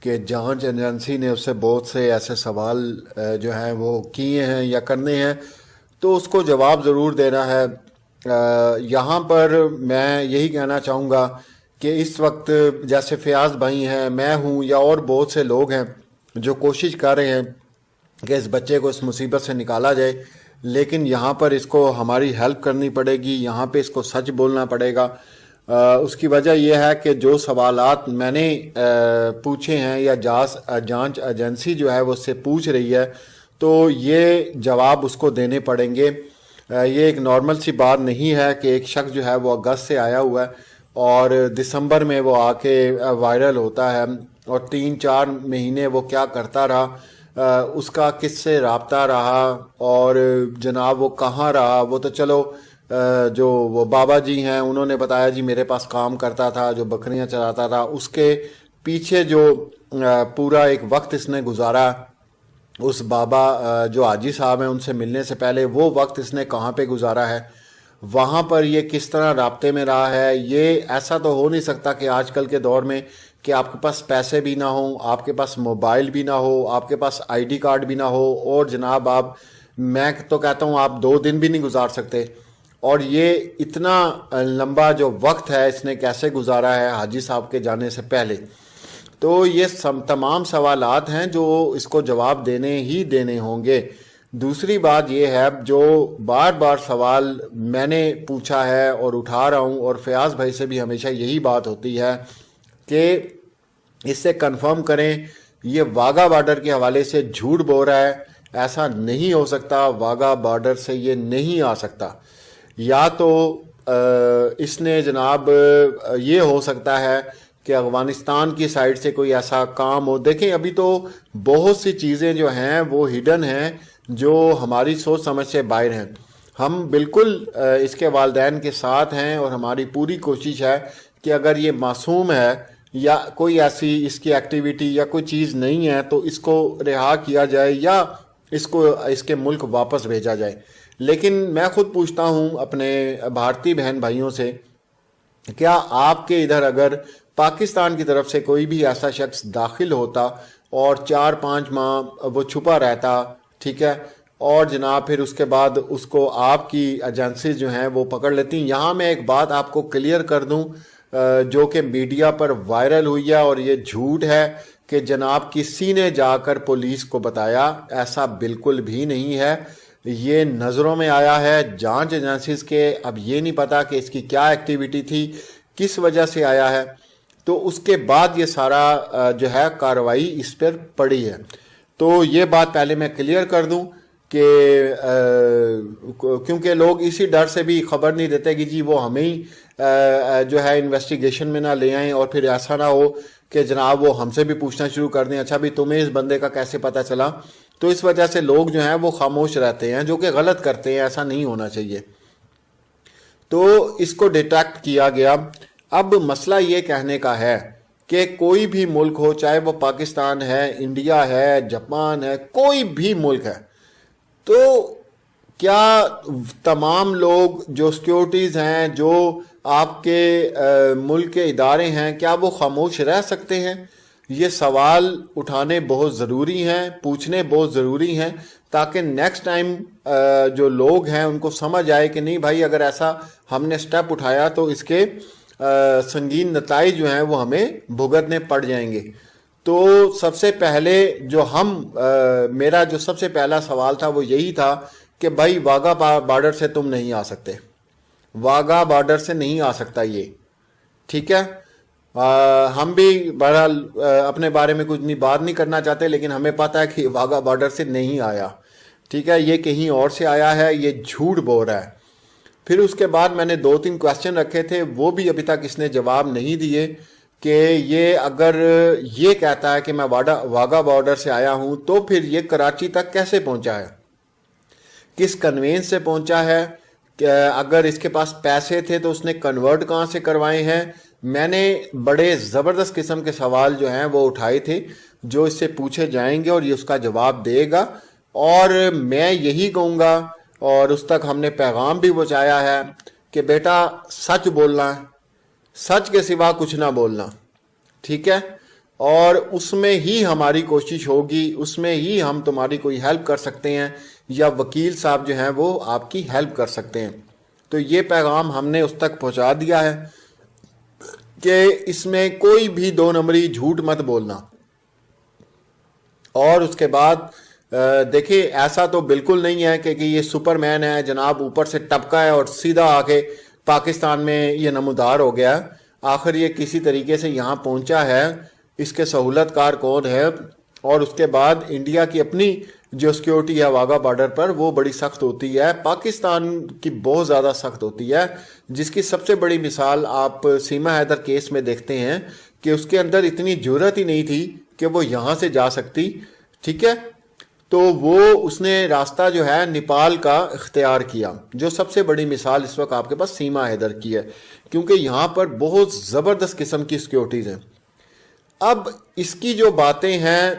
کہ جانچ ایجنسی نے اس سے بہت سے ایسے سوال جو ہیں وہ کیے ہیں یا کرنے ہیں، تو اس کو جواب ضرور دینا ہے۔ یہاں پر میں یہی کہنا چاہوں گا کہ اس وقت جیسے فیاض بھائی ہیں، میں ہوں، یا اور بہت سے لوگ ہیں جو کوشش کر رہے ہیں کہ اس بچے کو اس مصیبت سے نکالا جائے، لیکن یہاں پر اس کو ہماری ہیلپ کرنی پڑے گی، یہاں پہ اس کو سچ بولنا پڑے گا۔ اس کی وجہ یہ ہے کہ جو سوالات میں نے پوچھے ہیں یا جانچ ایجنسی جو ہے وہ اس سے پوچھ رہی ہے، تو یہ جواب اس کو دینے پڑیں گے۔ یہ ایک نارمل سی بات نہیں ہے کہ ایک شخص جو ہے وہ اگست سے آیا ہوا ہے اور دسمبر میں وہ آ کے وائرل ہوتا ہے، اور 3-4 مہینے وہ کیا کرتا رہا، اس کا کس سے رابطہ رہا، اور جناب وہ کہاں رہا۔ وہ تو چلو جو وہ بابا جی ہیں انہوں نے بتایا جی میرے پاس کام کرتا تھا، جو بکریاں چراتا تھا، اس کے پیچھے جو پورا ایک وقت اس نے گزارا، اس بابا جو حاجی صاحب ہیں ان سے ملنے سے پہلے وہ وقت اس نے کہاں پہ گزارا ہے، وہاں پر یہ کس طرح رابطے میں رہا ہے۔ یہ ایسا تو ہو نہیں سکتا کہ آج کل کے دور میں کہ آپ کے پاس پیسے بھی نہ ہوں، آپ کے پاس موبائل بھی نہ ہو، آپ کے پاس آئی ڈی کارڈ بھی نہ ہو، اور جناب آپ، میں تو کہتا ہوں آپ 2 دن بھی نہیں گزار سکتے، اور یہ اتنا لمبا جو وقت ہے اس نے کیسے گزارا ہے حاجی صاحب کے جانے سے پہلے۔ تو یہ تمام سوالات ہیں جو اس کو جواب دینے ہی دینے ہوں گے۔ دوسری بات یہ ہے، جو بار بار سوال میں نے پوچھا ہے اور اٹھا رہا ہوں، اور فیاض بھائی سے بھی ہمیشہ یہی بات ہوتی ہے کہ اس سے کنفرم کریں یہ واگا بارڈر کے حوالے سے جھوٹ بول رہا ہے، ایسا نہیں ہو سکتا، واگا بارڈر سے یہ نہیں آ سکتا۔ یا تو اس نے جناب یہ ہو سکتا ہے کہ افغانستان کی سائڈ سے کوئی ایسا کام ہو۔ دیکھیں ابھی تو بہت سی چیزیں جو ہیں وہ ہڈن ہیں، جو ہماری سوچ سمجھ سے باہر ہیں۔ ہم بالکل اس کے والدین کے ساتھ ہیں، اور ہماری پوری کوشش ہے کہ اگر یہ معصوم ہے یا کوئی ایسی اس کی ایکٹیویٹی یا کوئی چیز نہیں ہے تو اس کو رہا کیا جائے یا اس کو اس کے ملک واپس بھیجا جائے۔ لیکن میں خود پوچھتا ہوں اپنے بھارتی بہن بھائیوں سے، کیا آپ کے ادھر اگر پاکستان کی طرف سے کوئی بھی ایسا شخص داخل ہوتا اور 4-5 ماہ وہ چھپا رہتا، ٹھیک ہے، اور جناب پھر اس کے بعد اس کو آپ کی ایجنسیز جو ہیں وہ پکڑ لیتی؟ یہاں میں ایک بات آپ کو کلیئر کر دوں جو کہ میڈیا پر وائرل ہوئی ہے، اور یہ جھوٹ ہے کہ جناب کسی نے جا کر پولیس کو بتایا، ایسا بالکل بھی نہیں ہے۔ یہ نظروں میں آیا ہے جانچ ایجنسیز کے، اب یہ نہیں پتا کہ اس کی کیا ایکٹیویٹی تھی، کس وجہ سے آیا ہے، تو اس کے بعد یہ سارا جو ہے کارروائی اس پر پڑی ہے۔ تو یہ بات پہلے میں کلیئر کر دوں کہ کیونکہ لوگ اسی ڈر سے بھی خبر نہیں دیتے کہ جی وہ ہمیں ہی جو ہے انویسٹیگیشن میں نہ لے آئیں، اور پھر ایسا نہ ہو کہ جناب وہ ہم سے بھی پوچھنا شروع کر دیں، اچھا بھی تمہیں اس بندے کا کیسے پتہ چلا۔ تو اس وجہ سے لوگ جو ہیں وہ خاموش رہتے ہیں، جو کہ غلط کرتے ہیں، ایسا نہیں ہونا چاہیے۔ تو اس کو ڈیٹیکٹ کیا گیا۔ اب مسئلہ یہ کہنے کا ہے کہ کوئی بھی ملک ہو، چاہے وہ پاکستان ہے، انڈیا ہے، جاپان ہے، کوئی بھی ملک ہے، تو کیا تمام لوگ جو سیکیورٹیز ہیں، جو آپ کے ملک کے ادارے ہیں، کیا وہ خاموش رہ سکتے ہیں؟ یہ سوال اٹھانے بہت ضروری ہیں، پوچھنے بہت ضروری ہیں، تاکہ نیکسٹ ٹائم جو لوگ ہیں ان کو سمجھ آئے کہ نہیں بھائی اگر ایسا ہم نے سٹیپ اٹھایا تو اس کے سنگین نتائج جو ہیں وہ ہمیں بھگتنے پڑ جائیں گے۔ تو سب سے پہلے جو میرا جو سب سے پہلا سوال تھا وہ یہی تھا کہ بھائی واگا بارڈر سے تم نہیں آ سکتے، واگا بارڈر سے نہیں آ سکتا یہ، ٹھیک ہے۔ ہم بھی بہرحال اپنے بارے میں کچھ بات نہیں کرنا چاہتے، لیکن ہمیں پتہ ہے کہ واگا بارڈر سے نہیں آیا، ٹھیک ہے، یہ کہیں اور سے آیا ہے، یہ جھوٹ بول رہا ہے۔ پھر اس کے بعد میں نے 2-3 کویسچن رکھے تھے، وہ بھی ابھی تک اس نے جواب نہیں دیے کہ یہ اگر یہ کہتا ہے کہ میں واگا بارڈر سے آیا ہوں تو پھر یہ کراچی تک کیسے پہنچا ہے، کس کنوینس سے پہنچا ہے، کہ اگر اس کے پاس پیسے تھے تو اس نے کنورٹ کہاں سے کروائے ہیں۔ میں نے بڑے زبردست قسم کے سوال جو ہیں وہ اٹھائے تھے جو اس سے پوچھے جائیں گے، اور یہ اس کا جواب دے گا، اور میں یہی کہوں گا، اور اس تک ہم نے پیغام بھی پہنچایا ہے کہ بیٹا سچ بولنا ہے، سچ کے سوا کچھ نہ بولنا، ٹھیک ہے۔ اور اس میں ہی ہماری کوشش ہوگی، اس میں ہی ہم تمہاری کوئی ہیلپ کر سکتے ہیں یا وکیل صاحب جو ہیں وہ آپ کی ہیلپ کر سکتے ہیں۔ تو یہ پیغام ہم نے اس تک پہنچا دیا ہے کہ اس میں کوئی بھی دو نمبری جھوٹ مت بولنا۔ اور اس کے بعد دیکھیں ایسا تو بالکل نہیں ہے کہ یہ سپر مین ہے جناب، اوپر سے ٹپکا ہے اور سیدھا آ کے پاکستان میں یہ نمودار ہو گیا۔ آخر یہ کسی طریقے سے یہاں پہنچا ہے، اس کے سہولت کار کون ہے؟ اور اس کے بعد انڈیا کی اپنی جو سیکیورٹی ہے واگا بارڈر پر وہ بڑی سخت ہوتی ہے، پاکستان کی بہت زیادہ سخت ہوتی ہے، جس کی سب سے بڑی مثال آپ سیما حیدر کیس میں دیکھتے ہیں کہ اس کے اندر اتنی جرأت ہی نہیں تھی کہ وہ یہاں سے جا سکتی، ٹھیک ہے؟ تو وہ اس نے راستہ جو ہے نیپال کا اختیار کیا، جو سب سے بڑی مثال اس وقت آپ کے پاس سیما حیدر کی ہے، کیونکہ یہاں پر بہت زبردست قسم کی سیکیورٹیز ہیں۔ اب اس کی جو باتیں ہیں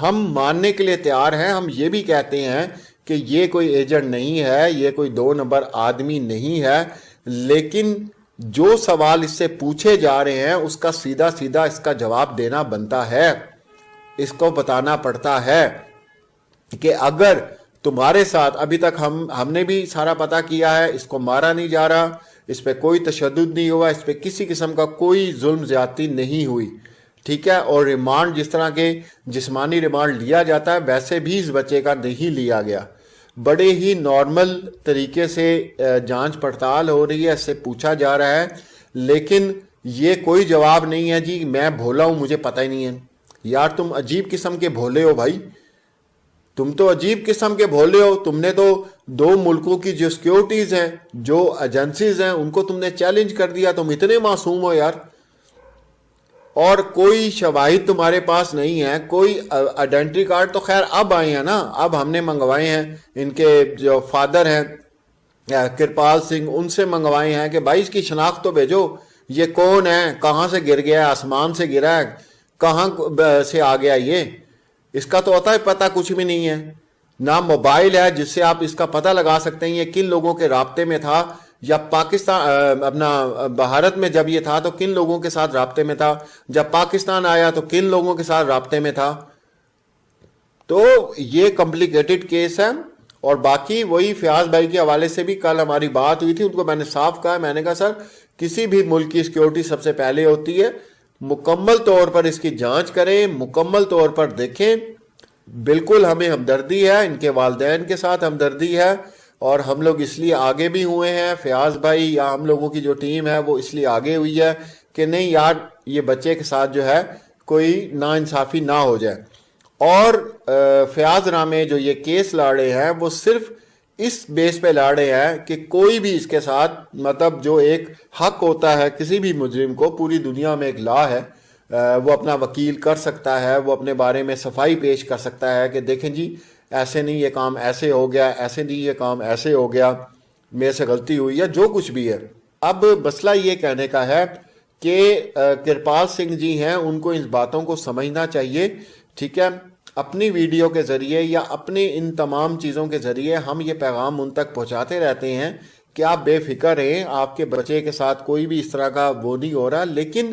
ہم ماننے کے لیے تیار ہیں، ہم یہ بھی کہتے ہیں کہ یہ کوئی ایجنٹ نہیں ہے، یہ کوئی دو نمبر آدمی نہیں ہے، لیکن جو سوال اس سے پوچھے جا رہے ہیں اس کا سیدھا سیدھا اس کا جواب دینا بنتا ہے، اس کو بتانا پڑتا ہے کہ اگر تمہارے ساتھ ابھی تک ہم نے بھی سارا پتہ کیا ہے، اس کو مارا نہیں جا رہا، اس پہ کوئی تشدد نہیں ہوا، اس پہ کسی قسم کا کوئی ظلم زیادتی نہیں ہوئی، ٹھیک ہے؟ اور ریمانڈ جس طرح کے جسمانی ریمانڈ لیا جاتا ہے ویسے بھی اس بچے کا نہیں لیا گیا، بڑے ہی نارمل طریقے سے جانچ پڑتال ہو رہی ہے، اس سے پوچھا جا رہا ہے، لیکن یہ کوئی جواب نہیں ہے جی میں بھولا ہوں مجھے پتہ ہی نہیں ہے۔ یار تم عجیب قسم کے بھولے ہو بھائی، تم تو عجیب قسم کے بھولے ہو، تم نے تو دو ملکوں کی جو سیکیورٹیز ہیں، جو ایجنسیز ہیں، ان کو تم نے چیلنج کر دیا، تم اتنے معصوم ہو یار، اور کوئی شواہد تمہارے پاس نہیں ہے، کوئی آئیڈینٹی کارڈ تو خیر اب آئے ہیں نا، اب ہم نے منگوائے ہیں، ان کے جو فادر ہیں کرپال سنگھ ان سے منگوائے ہیں کہ بھائی اس کی شناخت تو بھیجو، یہ کون ہے، کہاں سے گر گیا ہے، آسمان سے گرا ہے، کہاں سے آ گیا یہ، اس کا تو ہوتا ہے پتہ کچھ بھی نہیں ہے، نہ موبائل ہے جس سے آپ اس کا پتہ لگا سکتے ہیں یہ کن لوگوں کے رابطے میں تھا، یا پاکستان اپنا بھارت میں جب یہ تھا تو کن لوگوں کے ساتھ رابطے میں تھا، جب پاکستان آیا تو کن لوگوں کے ساتھ رابطے میں تھا۔ تو یہ کمپلیکیٹڈ کیس ہے۔ اور باقی وہی فیاض بھائی کے حوالے سے بھی کل ہماری بات ہوئی تھی، ان کو میں نے صاف کہا، میں نے کہا سر کسی بھی ملک کی سیکیورٹی سب سے پہلے ہوتی ہے، مکمل طور پر اس کی جانچ کریں، مکمل طور پر دیکھیں، بالکل ہمیں ہمدردی ہے، ان کے والدین کے ساتھ ہمدردی ہے، اور ہم لوگ اس لیے آگے بھی ہوئے ہیں، فیاض بھائی یا ہم لوگوں کی جو ٹیم ہے وہ اس لیے آگے ہوئی ہے کہ نہیں یار یہ بچے کے ساتھ جو ہے کوئی ناانصافی نہ ہو جائے۔ اور فیاض رامے جو یہ کیس لڑے ہیں وہ صرف اس بیس پہ لڑے ہیں کہ کوئی بھی اس کے ساتھ مطلب جو ایک حق ہوتا ہے کسی بھی مجرم کو، پوری دنیا میں ایک لا ہے، وہ اپنا وکیل کر سکتا ہے، وہ اپنے بارے میں صفائی پیش کر سکتا ہے کہ دیکھیں جی ایسے نہیں یہ کام ایسے ہو گیا، ایسے نہیں یہ کام ایسے ہو گیا، میرے سے غلطی ہوئی ہے، جو کچھ بھی ہے۔ اب مسئلہ یہ کہنے کا ہے کہ کرپال سنگھ جی ہیں، ان کو اس باتوں کو سمجھنا چاہیے، ٹھیک ہے؟ اپنی ویڈیو کے ذریعے یا اپنی ان تمام چیزوں کے ذریعے ہم یہ پیغام ان تک پہنچاتے رہتے ہیں کہ آپ بے فکر رہیں، آپ کے بچے کے ساتھ کوئی بھی اس طرح کا وہ نہیں ہو رہا، لیکن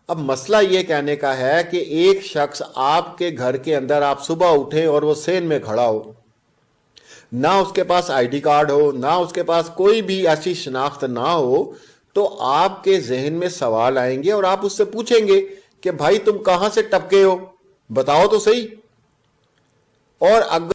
اب مسئلہ یہ کہنے کا ہے کہ ایک شخص آپ کے گھر کے اندر آپ صبح اٹھیں اور وہ سین میں کھڑا ہو، نہ اس کے پاس آئی ڈی کارڈ ہو، نہ اس کے پاس کوئی بھی ایسی شناخت نہ ہو، تو آپ کے ذہن میں سوال آئیں گے اور آپ اس سے پوچھیں گے کہ بھائی تم کہاں سے ٹپکے ہو، بتاؤ تو صحیح۔ اور اگر